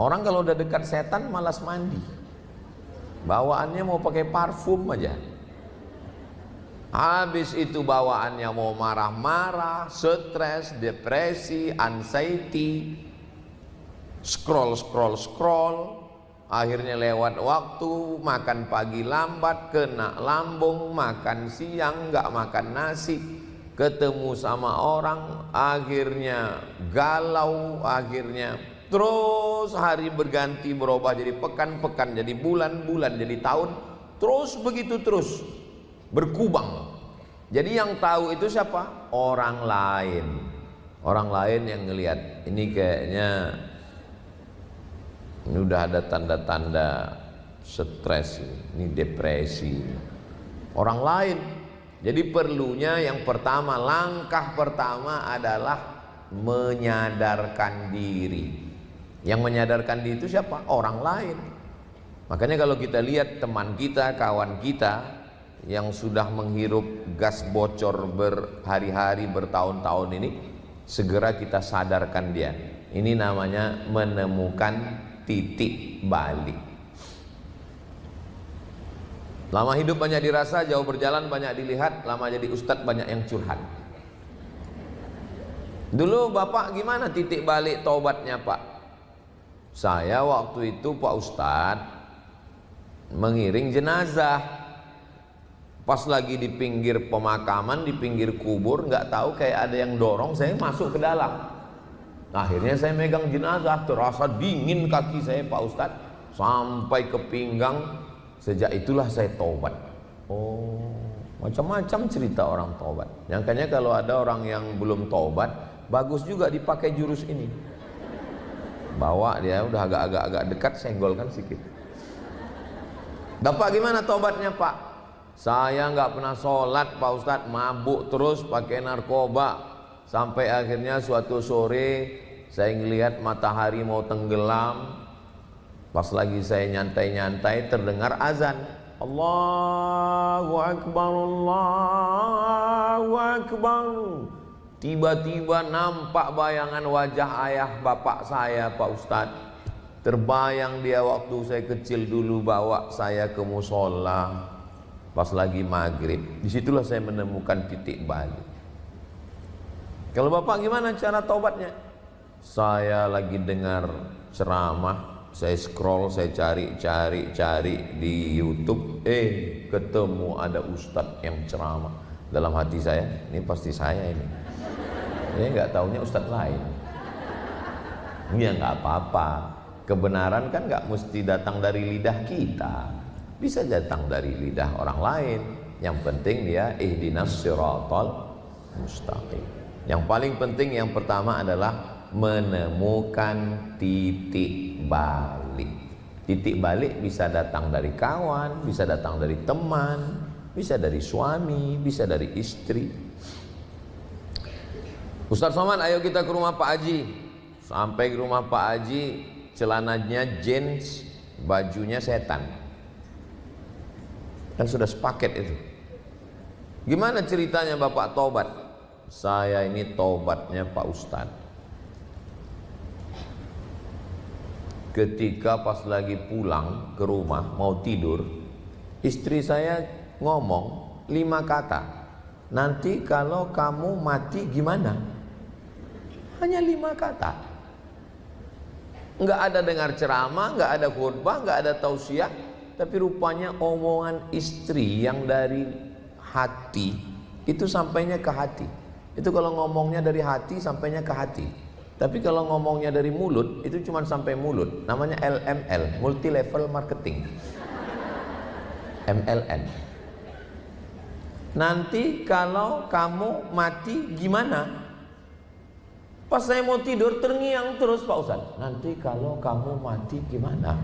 Orang kalau udah dekat setan malas mandi, bawaannya mau pakai parfum aja. Habis itu bawaannya mau marah-marah, stres, depresi, anxiety, scroll, akhirnya lewat waktu, makan pagi lambat, kena lambung, makan siang nggak makan nasi, ketemu sama orang, akhirnya galau, akhirnya terus hari berganti berubah jadi pekan, jadi bulan, jadi tahun, terus begitu terus berkubang. Jadi yang tahu itu siapa? Orang lain. Orang lain yang ngelihat ini kayaknya ini udah ada tanda-tanda stres, ini depresi. Orang lain. Jadi perlunya yang pertama, langkah pertama adalah menyadarkan diri. Yang menyadarkan diri itu siapa? Orang lain. Makanya kalau kita lihat teman kita, kawan kita yang sudah menghirup gas bocor berhari-hari, bertahun-tahun ini, segera kita sadarkan dia. Ini namanya menemukan titik balik. Lama hidup banyak dirasa, jauh berjalan banyak dilihat, lama jadi ustadz banyak yang curhat. Dulu bapak gimana titik balik taubatnya pak? Saya waktu itu pak ustadz mengiring jenazah. Pas lagi di pinggir pemakaman, di pinggir kubur, nggak tahu kayak ada yang dorong saya masuk ke dalam. Akhirnya saya megang jenazah, terasa dingin kaki saya pak ustadz sampai ke pinggang. Sejak itulah saya taubat. Oh, macam-macam cerita orang taubat. Nyangkanya kalau ada orang yang belum taubat, bagus juga dipakai jurus ini. Bawa dia udah agak dekat, senggolkan sedikit. Bapak gimana taubatnya pak? Saya nggak pernah sholat pak ustadz, mabuk terus, pakai narkoba. Sampai akhirnya suatu sore saya ngelihat matahari mau tenggelam. Pas lagi saya nyantai-nyantai terdengar azan. Allahu Akbar, Allahu Akbar. Tiba-tiba nampak bayangan wajah ayah bapak saya pak ustadz. Terbayang dia waktu saya kecil dulu bawa saya ke musola. Pas lagi maghrib, disitulah saya menemukan titik balik. Kalau bapak gimana cara taubatnya? Saya lagi dengar ceramah, saya scroll, saya cari di YouTube, ketemu ada ustadz yang ceramah. Dalam hati saya, ini pasti saya ini. Ini nggak taunya ustadz lain. Ya nggak apa-apa. Kebenaran kan nggak mesti datang dari lidah kita. Bisa datang dari lidah orang lain. Yang penting dia ihdinas siratal mustaqim. Yang paling penting yang pertama adalah menemukan titik balik. Titik balik bisa datang dari kawan, bisa datang dari teman, bisa dari suami, bisa dari istri. Ustaz Somad, ayo kita ke rumah Pak Haji. Sampai ke rumah Pak Haji, celananya jeans, bajunya setan. Kan sudah sepaket itu. Gimana ceritanya bapak taubat? Saya ini taubatnya Pak Ustadz. Ketika pas lagi pulang ke rumah mau tidur, istri saya ngomong 5 kata. Nanti kalau kamu mati gimana? Hanya 5 kata. Nggak ada dengar ceramah, nggak ada khutbah, nggak ada tausiah. Tapi rupanya omongan istri yang dari hati itu sampainya ke hati. Itu kalau ngomongnya dari hati sampainya ke hati. Tapi kalau ngomongnya dari mulut itu cuma sampai mulut. Namanya LML, multi level marketing. MLN. Nanti kalau kamu mati gimana? Pas saya mau tidur terngiang terus Pak Ustadz. Nanti kalau kamu mati gimana?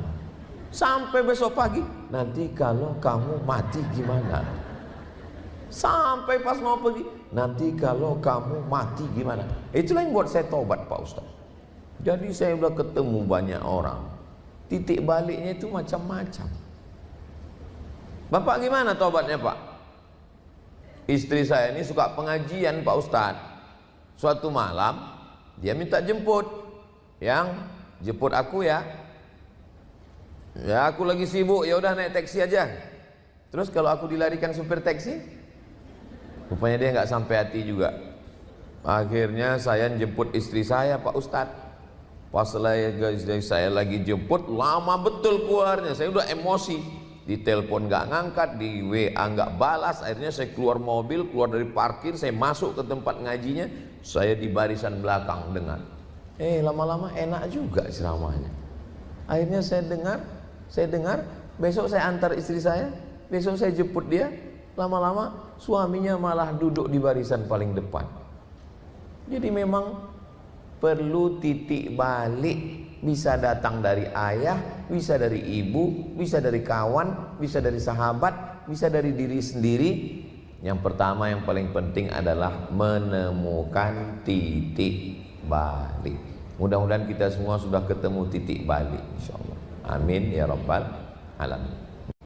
Sampai besok pagi, nanti kalau kamu mati gimana? Sampai pas mau pergi, nanti kalau kamu mati gimana? Itulah yang buat saya taubat Pak Ustaz. Jadi saya udah ketemu banyak orang. Titik baliknya itu macam-macam. Bapak gimana taubatnya Pak? Istri saya ini suka pengajian Pak Ustaz. Suatu malam dia minta jemput. Yang jemput aku ya, Ya aku lagi sibuk, ya udah naik taksi aja. Terus kalau aku dilarikan supir taksi, rupanya dia nggak sampai hati juga. Akhirnya saya jemput istri saya, Pak Ustadz. Pas saya lagi jemput, lama betul keluarnya. Saya udah emosi, di telepon nggak ngangkat, di WA nggak balas. Akhirnya saya keluar mobil, keluar dari parkir, saya masuk ke tempat ngajinya. Saya di barisan belakang dengar. Lama-lama enak juga ceramahnya. Akhirnya saya dengar, besok saya antar istri saya, besok saya jemput dia. Lama-lama suaminya malah duduk di barisan paling depan. Jadi memang perlu titik balik. Bisa datang dari ayah, bisa dari ibu, bisa dari kawan, bisa dari sahabat, bisa dari diri sendiri. Yang pertama yang paling penting adalah menemukan titik balik. Mudah-mudahan kita semua sudah ketemu titik balik, insyaallah. Amin ya rabbal alamin.